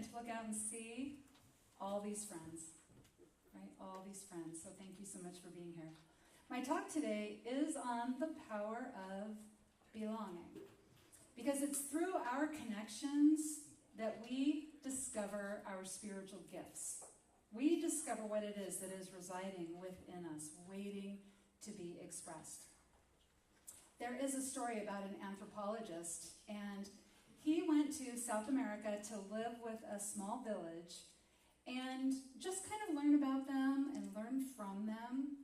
to look out and see all these friends, right? All these friends. So thank you so much for being here. My talk today is on the power of belonging, because it's through our connections that we discover our spiritual gifts. We discover what it is that is residing within us, waiting to be expressed. There is a story about an anthropologist, and he went to South America to live with a small village and just kind of learn about them and learn from them.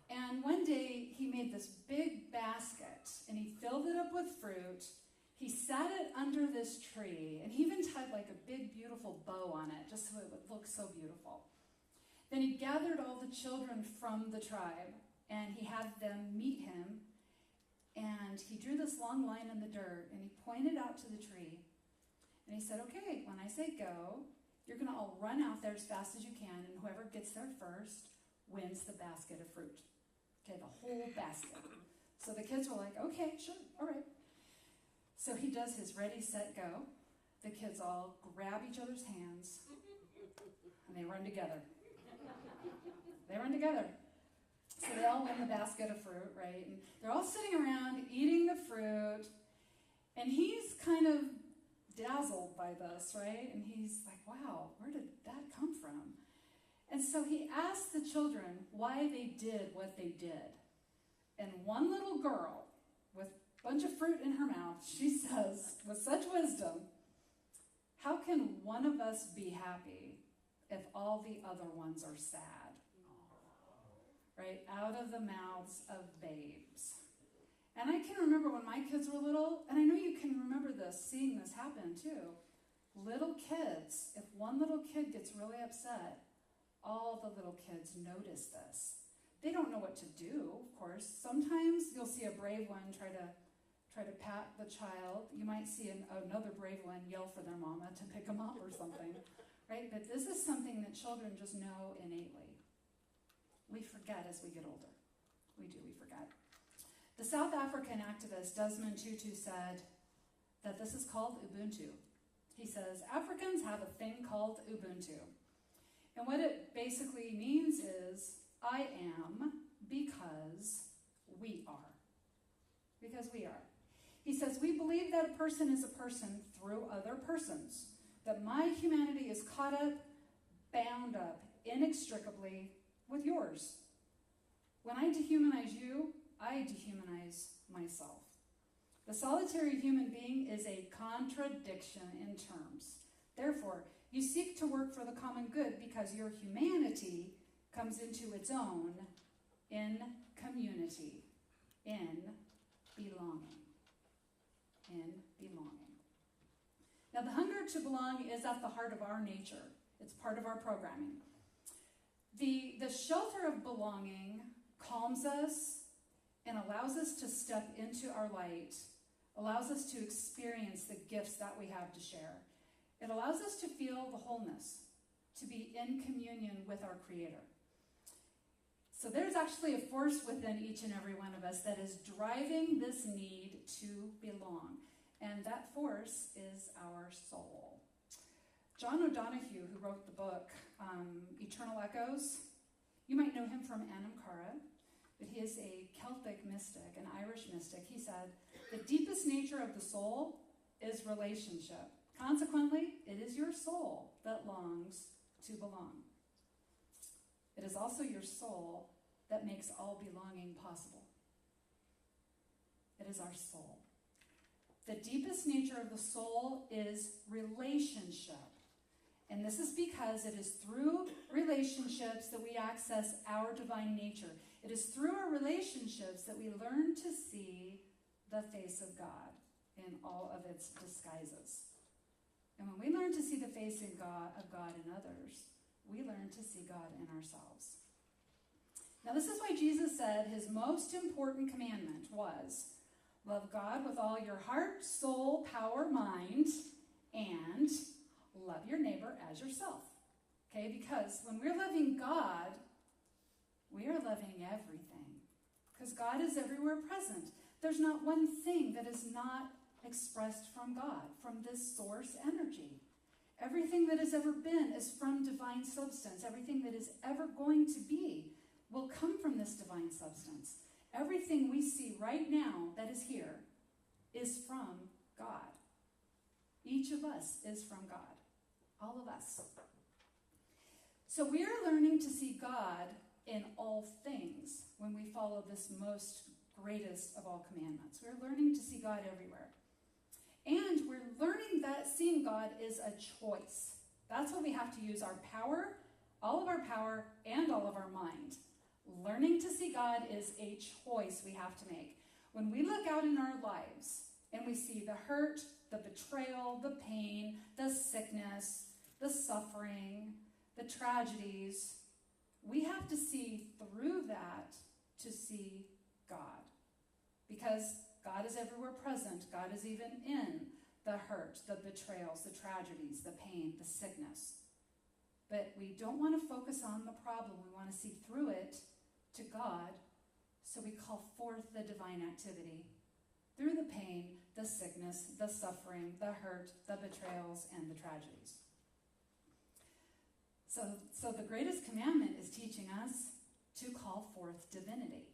And one day he made this big basket and he filled it up with fruit. He sat it under this tree, and he even tied like a big beautiful bow on it just so it would look so beautiful. Then he gathered all the children from the tribe and he had them meet him. And he drew this long line in the dirt, and he pointed out to the tree. And he said, okay, when I say go, you're going to all run out there as fast as you can, and whoever gets there first wins the basket of fruit. Okay, the whole basket. So the kids were like, okay, sure, all right. So he does his ready, set, go. The kids all grab each other's hands, and they run together. They run together. So they all win the basket of fruit, right? And they're all sitting around eating the fruit. And he's kind of dazzled by this, right? And he's like, wow, where did that come from? And so he asked the children why they did what they did. And one little girl with a bunch of fruit in her mouth, she says, with such wisdom, how can one of us be happy if all the other ones are sad? Right, out of the mouths of babes. And I can remember when my kids were little, and I know you can remember this, seeing this happen too. Little kids, if one little kid gets really upset, all the little kids notice this. They don't know what to do, of course. Sometimes you'll see a brave one try to pat the child. You might see another brave one yell for their mama to pick them up or something, right? But this is something that children just know innately. We forget as we get older. We forget. The South African activist Desmond Tutu said that this is called Ubuntu. He says, Africans have a thing called Ubuntu. And what it basically means is, I am because we are. Because we are. He says, we believe that a person is a person through other persons. That my humanity is caught up, bound up, inextricably with yours. When I dehumanize you, I dehumanize myself. The solitary human being is a contradiction in terms. Therefore, you seek to work for the common good because your humanity comes into its own in community, in belonging. In belonging. Now, the hunger to belong is at the heart of our nature. It's part of our programming. The shelter of belonging calms us and allows us to step into our light, allows us to experience the gifts that we have to share. It allows us to feel the wholeness, to be in communion with our Creator. So there's actually a force within each and every one of us that is driving this need to belong. And that force is our soul. John O'Donohue, who wrote the book Eternal Echoes, you might know him from Anam Cara, but he is a Celtic mystic, an Irish mystic. He said, the deepest nature of the soul is relationship. Consequently, it is your soul that longs to belong. It is also your soul that makes all belonging possible. It is our soul. The deepest nature of the soul is relationship. And this is because it is through relationships that we access our divine nature. It is through our relationships that we learn to see the face of God in all of its disguises. And when we learn to see the face of God in others, we learn to see God in ourselves. Now, this is why Jesus said his most important commandment was, love God with all your heart, soul, power, mind, and love your neighbor as yourself. Okay, because when we're loving God, we are loving everything. Because God is everywhere present. There's not one thing that is not expressed from God, from this source energy. Everything that has ever been is from divine substance. Everything that is ever going to be will come from this divine substance. Everything we see right now that is here is from God. Each of us is from God. All of us. So we are learning to see God in all things when we follow this most greatest of all commandments. We're learning to see God everywhere. And we're learning that seeing God is a choice. That's what we have to use our power, all of our power, and all of our mind. Learning to see God is a choice we have to make. When we look out in our lives and we see the hurt, the betrayal, the pain, the sickness, the suffering, the tragedies, we have to see through that to see God. Because God is everywhere present. God is even in the hurt, the betrayals, the tragedies, the pain, the sickness. But we don't want to focus on the problem. We want to see through it to God. So we call forth the divine activity through the pain, the sickness, the suffering, the hurt, the betrayals, and the tragedies. So the greatest commandment is teaching us to call forth divinity.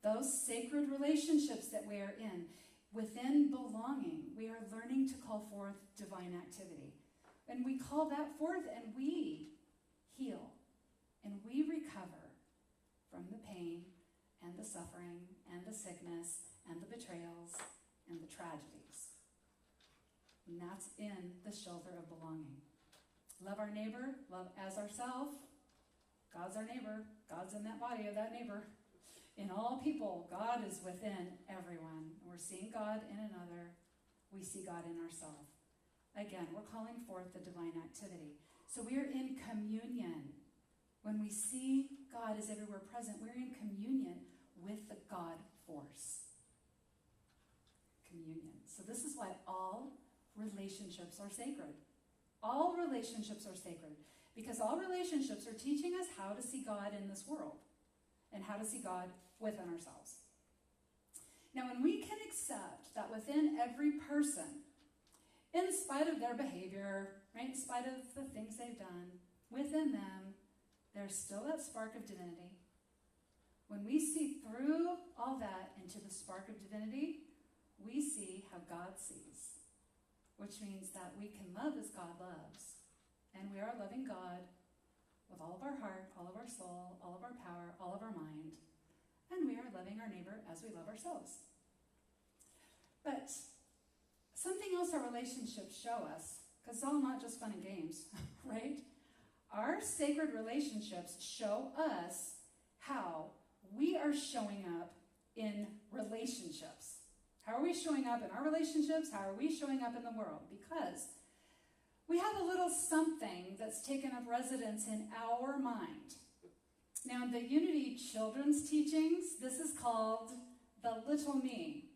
Those sacred relationships that we are in, within belonging, we are learning to call forth divine activity. And we call that forth and we heal and we recover from the pain and the suffering and the sickness and the betrayals and the tragedies. And that's in the shelter of belonging. Love our neighbor, love as ourselves. God's our neighbor. God's in that body of that neighbor. In all people, God is within everyone. We're seeing God in another. We see God in ourselves. Again, we're calling forth the divine activity. So we are in communion. When we see God is everywhere present, we're in communion with the God force. Communion. So this is why all relationships are sacred. All relationships are sacred. Because all relationships are teaching us how to see God in this world. And how to see God within ourselves. Now, when we can accept that within every person, in spite of their behavior, right, in spite of the things they've done, within them, there's still that spark of divinity. When we see through all that into the spark of divinity, we see how God sees, which means that we can love as God loves. And we are loving God with all of our heart, all of our soul, all of our power, all of our mind. And we are loving our neighbor as we love ourselves. But something else our relationships show us, because it's all not just fun and games, right? Our sacred relationships show us how we are showing up in relationships. How are we showing up in our relationships? How are we showing up in the world? Because we have a little something that's taken up residence in our mind. Now, in the Unity children's teachings, this is called the little me,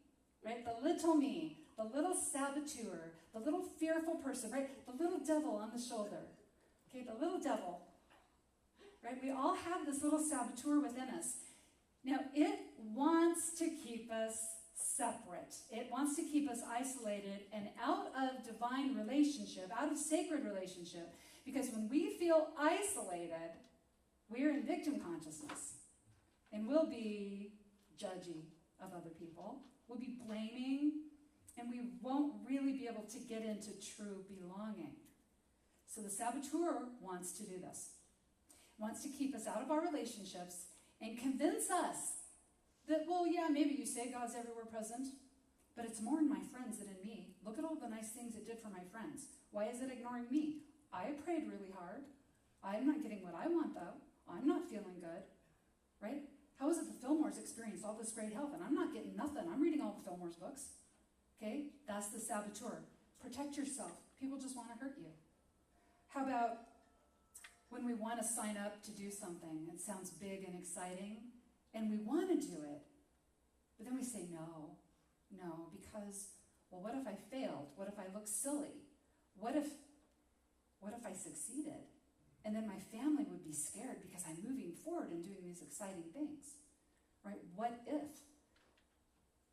right? The little me, the little saboteur, the little fearful person, right? The little devil on the shoulder, okay? The little devil, right? We all have this little saboteur within us. Now, it wants to keep us separate. It wants to keep us isolated and out of divine relationship, out of sacred relationship. Because when we feel isolated, we're in victim consciousness. And we'll be judgy of other people. We'll be blaming. And we won't really be able to get into true belonging. So the saboteur wants to do this. Wants to keep us out of our relationships and convince us that, well, yeah, maybe you say God's everywhere present, but it's more in my friends than in me. Look at all the nice things it did for my friends. Why is it ignoring me? I prayed really hard. I'm not getting what I want, though. I'm not feeling good, right? How is it the Fillmores experienced all this great health, and I'm not getting nothing? I'm reading all the Fillmores books, okay? That's the saboteur. Protect yourself. People just want to hurt you. How about when we want to sign up to do something? It sounds big and exciting, and we want to do it, but then we say no, because, well, what if I failed? What if I look silly? What if I succeeded? And then my family would be scared because I'm moving forward and doing these exciting things, right? What if?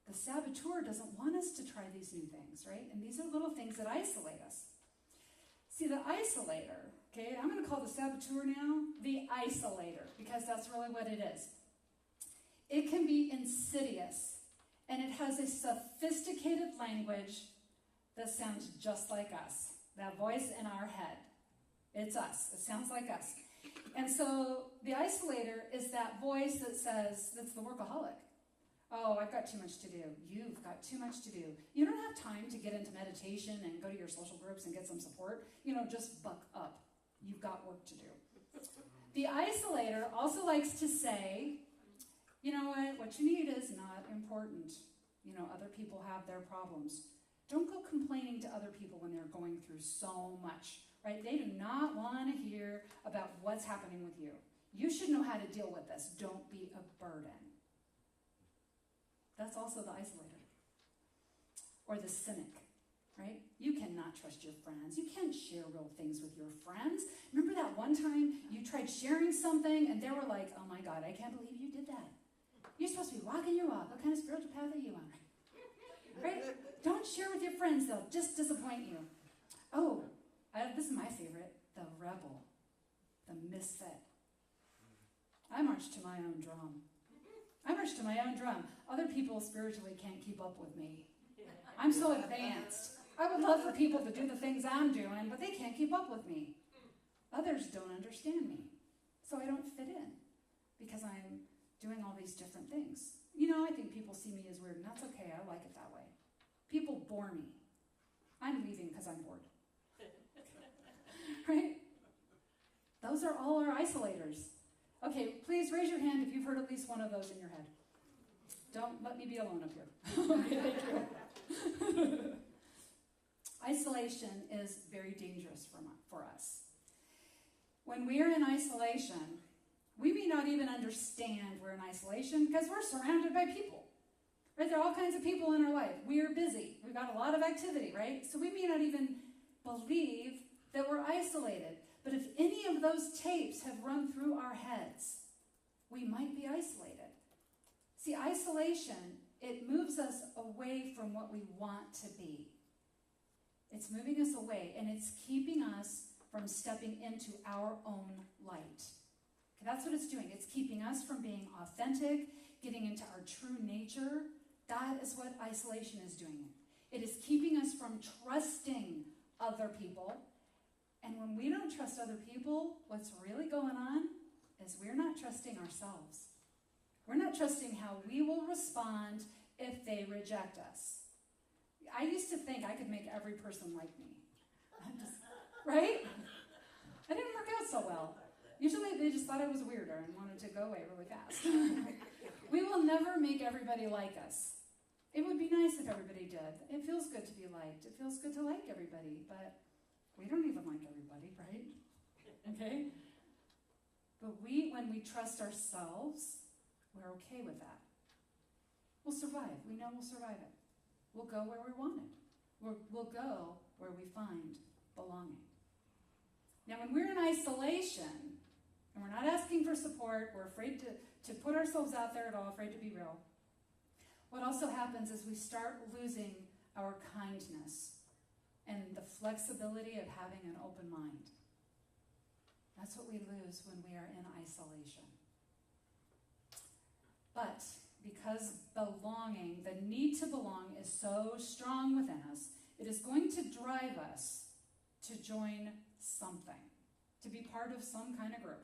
The saboteur doesn't want us to try these new things, right? And these are little things that isolate us. See, the isolator, okay, I'm going to call the saboteur now the isolator, because that's really what it is. It can be insidious, and it has a sophisticated language that sounds just like us. That voice in our head. It's us. It sounds like us. And so the isolator is that voice that says, that's the workaholic. Oh, I've got too much to do. You've got too much to do. You don't have time to get into meditation and go to your social groups and get some support. Just buck up. You've got work to do. The isolator also likes to say, you know what you need is not important. Other people have their problems. Don't go complaining to other people when they're going through so much, right? They do not want to hear about what's happening with you. You should know how to deal with this. Don't be a burden. That's also the isolator. Or the cynic, right? You cannot trust your friends. You can't share real things with your friends. Remember that one time you tried sharing something and they were like, oh my God, I can't believe you did that. You're supposed to be walking your walk. What kind of spiritual path are you on? Right? Don't share with your friends. They'll just disappoint you. Oh, this is my favorite. The rebel. The misfit. I march to my own drum. Other people spiritually can't keep up with me. I'm so advanced. I would love for people to do the things I'm doing, but they can't keep up with me. Others don't understand me. So I don't fit in because I'm doing all these different things. I think people see me as weird, and that's okay. I like it that way. People bore me. I'm leaving because I'm bored. Right? Those are all our isolators. Okay, please raise your hand if you've heard at least one of those in your head. Don't let me be alone up here. Okay, thank you. Isolation is very dangerous for us. When we are in isolation, we may not even understand we're in isolation because we're surrounded by people. Right? There are all kinds of people in our life. We are busy. We've got a lot of activity, right? So we may not even believe that we're isolated. But if any of those tapes have run through our heads, we might be isolated. See, isolation, it moves us away from what we want to be. It's moving us away, and it's keeping us from stepping into our own light. Okay, that's what it's doing. It's keeping us from being authentic, getting into our true nature. That is what isolation is doing. It is keeping us from trusting other people. And when we don't trust other people, what's really going on is we're not trusting ourselves. We're not trusting how we will respond if they reject us. I used to think I could make every person like me. Right? I didn't work out so well. Usually they just thought I was weirder and wanted to go away really fast. We will never make everybody like us. It would be nice if everybody did. It feels good to be liked. It feels good to like everybody, but we don't even like everybody, right? Okay? But when we trust ourselves, we're okay with that. We'll survive. We know we'll survive it. We'll go where we want it. We'll go where we find belonging. Now, when we're in isolation, and we're not asking for support, we're afraid to put ourselves out there at all, afraid to be real, what also happens is we start losing our kindness and the flexibility of having an open mind. That's what we lose when we are in isolation. But because belonging, the need to belong, is so strong within us, it is going to drive us to join something, to be part of some kind of group.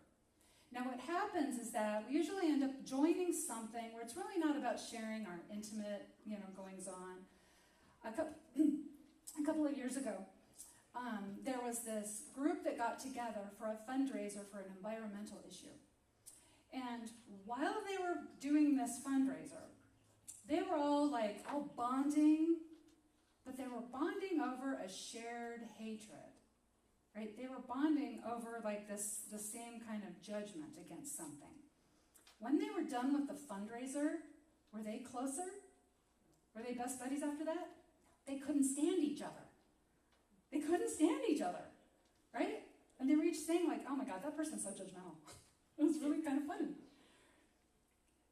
Now what happens is that we usually end up joining something where it's really not about sharing our intimate, goings on. A couple of years ago, there was this group that got together for a fundraiser for an environmental issue. And while they were doing this fundraiser, they were all bonding, but they were bonding over a shared hatred, right? They were bonding over the same kind of judgment against something. When they were done with the fundraiser, were they closer? Were they best buddies after that? They couldn't stand each other. They couldn't stand each other, right? And they were each saying oh my God, that person's so judgmental. It was really kind of funny.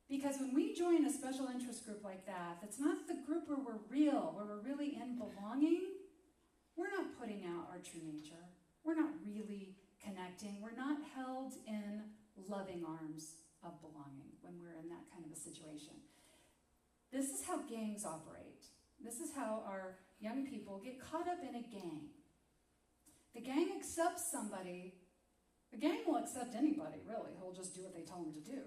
Because when we join a special interest group like that, that's not the group where we're real, where we're really in belonging, we're not putting out our true nature. we're not really connecting. We're not held in loving arms of belonging when we're in that kind of a situation. This is how gangs operate. This is how our young people get caught up in a gang. The gang accepts somebody. The gang will accept anybody, really, who'll just do what they tell them to do.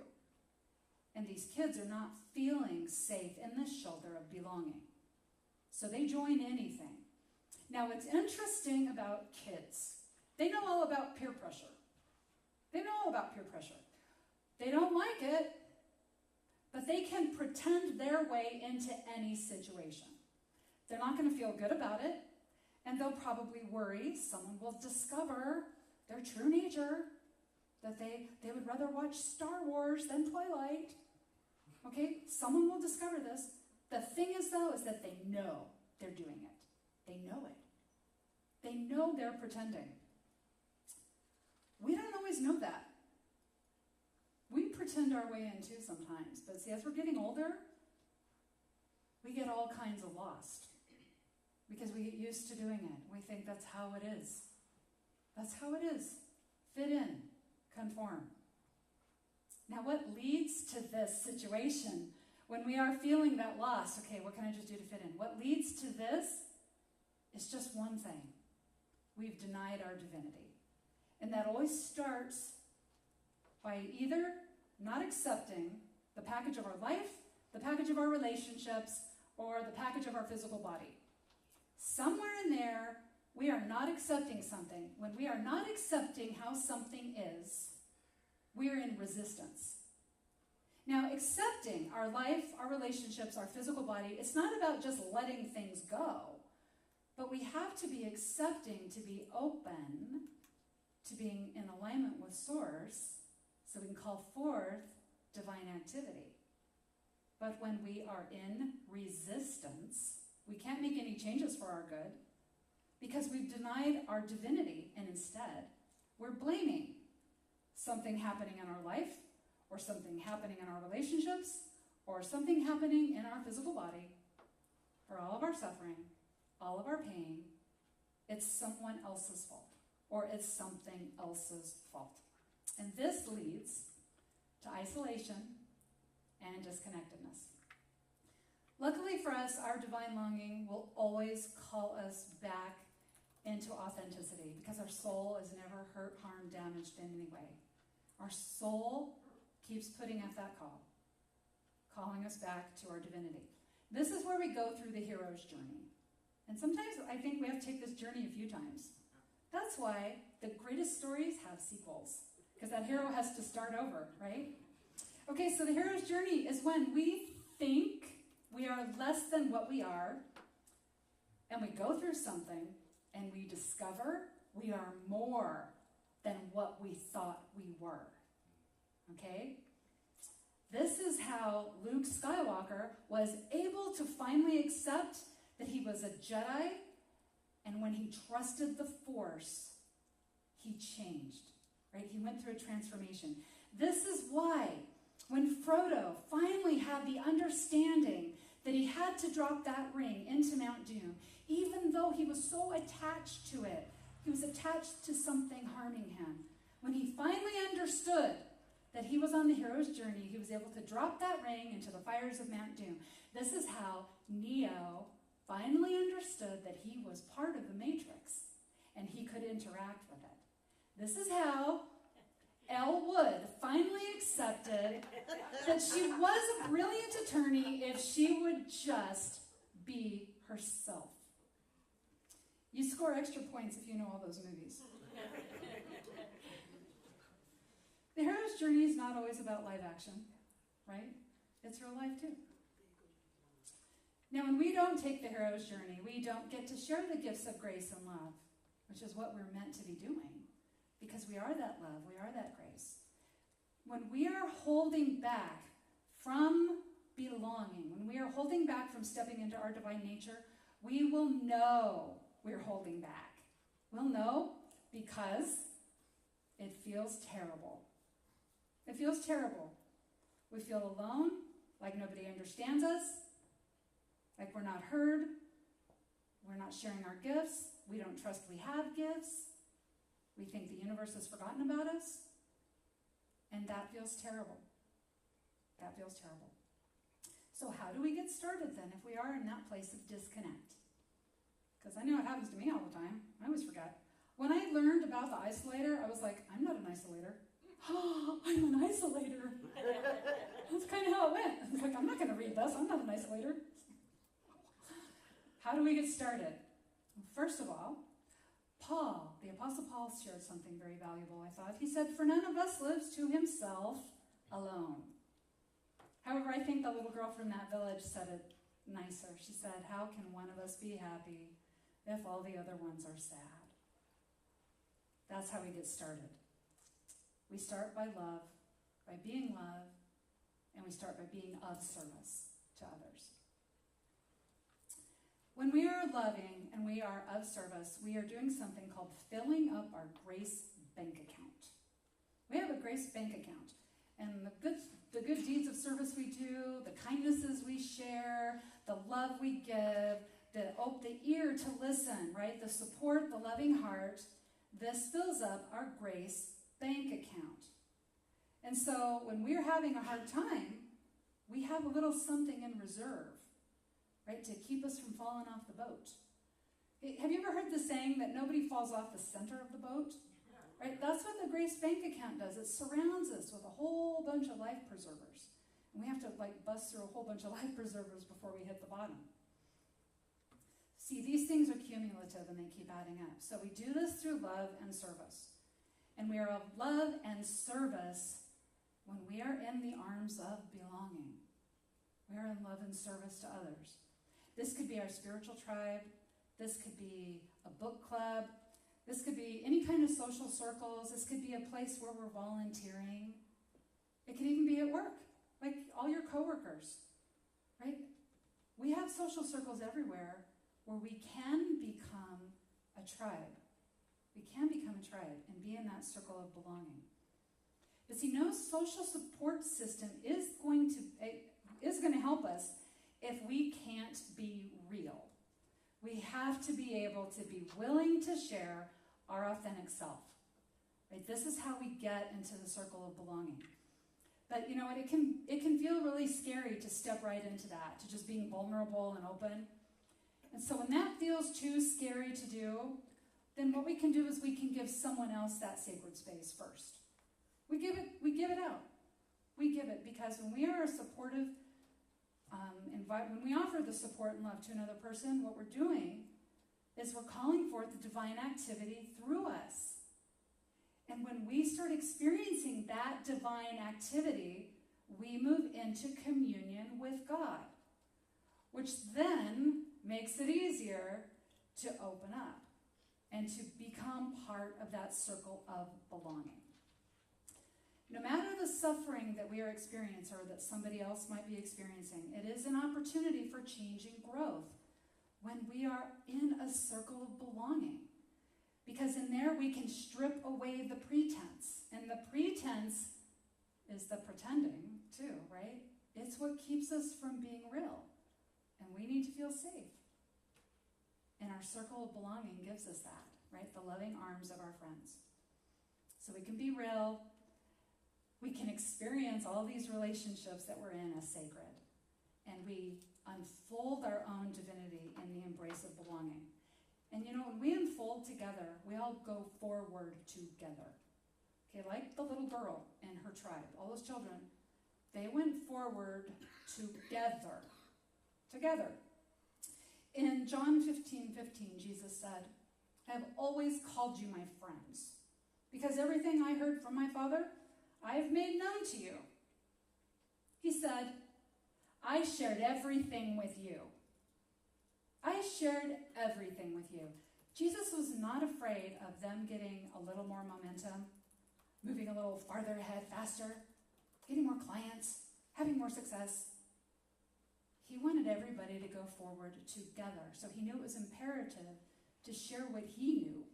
And these kids are not feeling safe in this shelter of belonging. So they join anything. Now, what's interesting about kids, they know all about peer pressure. They know all about peer pressure. They don't like it, but they can pretend their way into any situation. They're not going to feel good about it, and they'll probably worry someone will discover their true nature, that they would rather watch Star Wars than Twilight. Okay, someone will discover this. The thing is, though, is that they know they're doing it. They know it. They know they're pretending. We don't always know that. We pretend our way in too sometimes. But see, as we're getting older, we get all kinds of lost. Because we get used to doing it. We think that's how it is. That's how it is. Fit in. Conform. Now, what leads to this situation when we are feeling that loss? Okay, what can I just do to fit in? What leads to this is just one thing. We've denied our divinity. And that always starts by either not accepting the package of our life, the package of our relationships, or the package of our physical body. Somewhere in there, we are not accepting something. When we are not accepting how something is, we're in resistance. Now, accepting our life, our relationships, our physical body, it's not about just letting things go, but we have to be accepting, to be open, to being in alignment with Source, so we can call forth divine activity. But when we are in resistance, we can't make any changes for our good because we've denied our divinity, and instead we're blaming something happening in our life, or something happening in our relationships, or something happening in our physical body for all of our suffering, all of our pain. It's someone else's fault, or it's something else's fault. And this leads to isolation and disconnectedness. Luckily for us, our divine longing will always call us back into authenticity because our soul is never hurt, harmed, damaged in any way. Our soul keeps putting out that call, calling us back to our divinity. This is where we go through the hero's journey. And sometimes I think we have to take this journey a few times. That's why the greatest stories have sequels, because that hero has to start over, right? Okay, so the hero's journey is when we think we are less than what we are, and we go through something, and we discover we are more than what we thought we were. Okay? This is how Luke Skywalker was able to finally accept that he was a Jedi, and when he trusted the Force, he changed. Right? He went through a transformation. This is why when Frodo finally had the understanding that he had to drop that ring into Mount Doom, even though he was so attached to it, he was attached to something harming him. When he finally understood that he was on the hero's journey, he was able to drop that ring into the fires of Mount Doom. This is how Neo finally understood that he was part of the Matrix and he could interact with it. This is how Elle Wood finally accepted that she was a brilliant attorney if she would just be herself. You score extra points if you know all those movies. The hero's journey is not always about live action, right? It's real life too. Now, when we don't take the hero's journey, we don't get to share the gifts of grace and love, which is what we're meant to be doing, because we are that love, we are that grace. When we are holding back from belonging, when we are holding back from stepping into our divine nature, we will know we're holding back. We'll know because it feels terrible. It feels terrible. We feel alone, like nobody understands us, like we're not heard, we're not sharing our gifts, we don't trust we have gifts. We think the universe has forgotten about us, and that feels terrible. That feels terrible. So how do we get started then if we are in that place of disconnect? Because I know it happens to me all the time. I always forget. When I learned about the isolator, I was like, I'm not an isolator. Oh, I'm an isolator. That's kind of how it went. I was like, I'm not going to read this. I'm not an isolator. How do we get started? First of all, Paul, the Apostle Paul, shared something very valuable, I thought. He said, for none of us lives to himself alone. However, I think the little girl from that village said it nicer. She said, how can one of us be happy if all the other ones are sad? That's how we get started. We start by love, by being love, and we start by being of service to others. When we are loving and we are of service, we are doing something called filling up our grace bank account. We have a grace bank account. And the good deeds of service we do, the kindnesses we share, the love we give, the ear to listen, right? The support, the loving heart, this fills up our grace bank account. And so when we're having a hard time, we have a little something in reserve, right, to keep us from falling off the boat. Have you ever heard the saying that nobody falls off the center of the boat? Right? That's what the grace bank account does. It surrounds us with a whole bunch of life preservers. And we have to bust through a whole bunch of life preservers before we hit the bottom. See, these things are cumulative and they keep adding up. So we do this through love and service. And we are of love and service when we are in the arms of belonging. We are in love and service to others. This could be our spiritual tribe. This could be a book club. This could be any kind of social circles. This could be a place where we're volunteering. It could even be at work, like all your coworkers, right? We have social circles everywhere where we can become a tribe. We can become a tribe and be in that circle of belonging. But see, no social support system is going to help us if we can't be real. We have to be able to be willing to share our authentic self. Right? This is how we get into the circle of belonging. But you know what? It can feel really scary to step right into that, to just being vulnerable and open. And so when that feels too scary to do, then what we can do is we can give someone else that sacred space first. We give it out. We give it because when we are a supportive, when we offer the support and love to another person, what we're doing is we're calling forth the divine activity through us. And when we start experiencing that divine activity, we move into communion with God, which then makes it easier to open up and to become part of that circle of belonging. No matter the suffering that we are experiencing or that somebody else might be experiencing, it is an opportunity for change and growth when we are in a circle of belonging. Because in there we can strip away the pretense. And the pretense is the pretending too, right? It's what keeps us from being real. And we need to feel safe. And our circle of belonging gives us that, right? The loving arms of our friends. So we can be real. We can experience all these relationships that we're in as sacred. And we unfold our own divinity in the embrace of belonging. And you know, when we unfold together, we all go forward together. Okay, like the little girl and her tribe, all those children, they went forward together. Together. In John 15:15, Jesus said, I have always called you my friends, because everything I heard from my Father, I have made known to you. He said, I shared everything with you. I shared everything with you. Jesus was not afraid of them getting a little more momentum, moving a little farther ahead, faster, getting more clients, having more success. He wanted everybody to go forward together. So he knew it was imperative to share what he knew,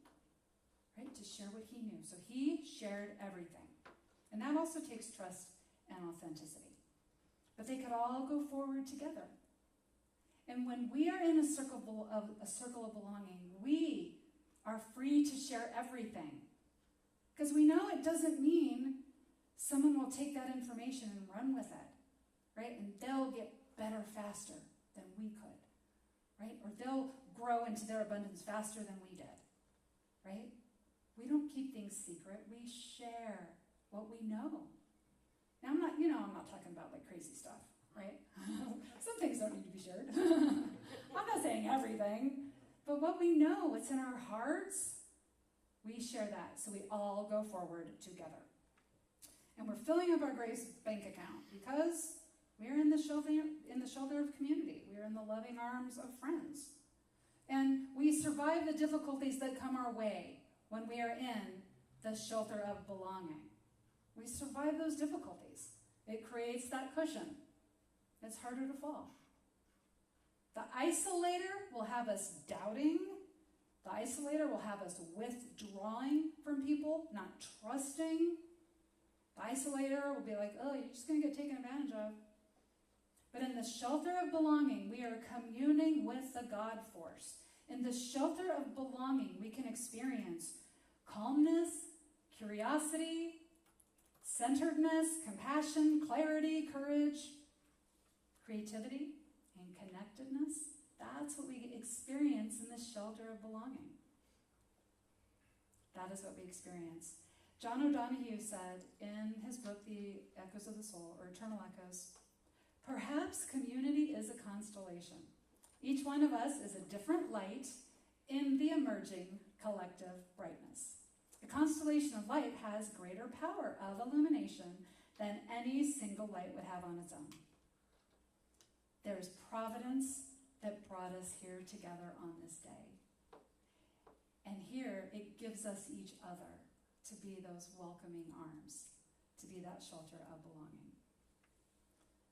right? To share what he knew. So he shared everything. And that also takes trust and authenticity. But they could all go forward together. And when we are in a circle of belonging, we are free to share everything. Because we know it doesn't mean someone will take that information and run with it, right? And they'll get better faster than we could, right? Or they'll grow into their abundance faster than we did, right? We don't keep things secret. We share what we know. Now, I'm not talking about like crazy stuff, right? Some things don't need to be shared. I'm not saying everything, but what we know, what's in our hearts, we share that so we all go forward together. And we're filling up our Grace bank account because we're in the shelter of community. We're in the loving arms of friends. And we survive the difficulties that come our way when we are in the shelter of belonging. We survive those difficulties. It creates that cushion. It's harder to fall. The isolator will have us doubting. The isolator will have us withdrawing from people, not trusting. The isolator will be like, oh, you're just going to get taken advantage of. But in the shelter of belonging, we are communing with the God force. In the shelter of belonging, we can experience calmness, curiosity, centeredness, compassion, clarity, courage, creativity, and connectedness. That's what we experience in the shelter of belonging. That is what we experience. John O'Donohue said in his book, The Echoes of the Soul, or Eternal Echoes, perhaps community is a constellation. Each one of us is a different light in the emerging collective brightness. A constellation of light has greater power of illumination than any single light would have on its own. There is providence that brought us here together on this day. And here it gives us each other to be those welcoming arms, to be that shelter of belonging.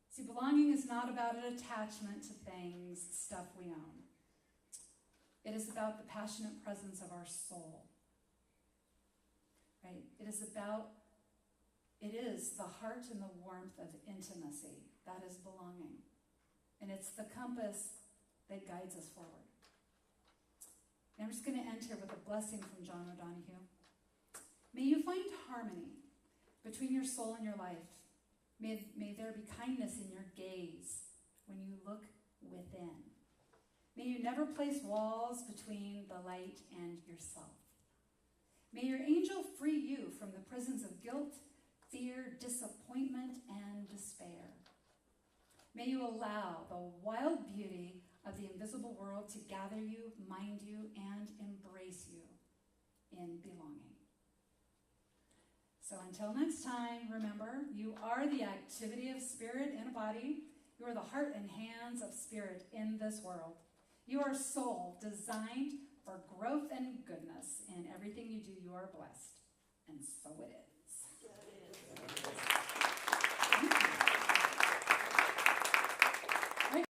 See, belonging is not about an attachment to things, stuff we own. It is about the passionate presence of our soul. Right? It is the heart and the warmth of intimacy. That is belonging. And it's the compass that guides us forward. And I'm just going to end here with a blessing from John O'Donohue. May you find harmony between your soul and your life. May there be kindness in your gaze when you look within. May you never place walls between the light and yourself. May your angel free you from the prisons of guilt, fear, disappointment, and despair. May you allow the wild beauty of the invisible world to gather you, mind you, and embrace you in belonging. So until next time, remember, you are the activity of spirit in a body. You are the heart and hands of spirit in this world. You are soul designed for growth and goodness. In everything you do, you are blessed. And so it is.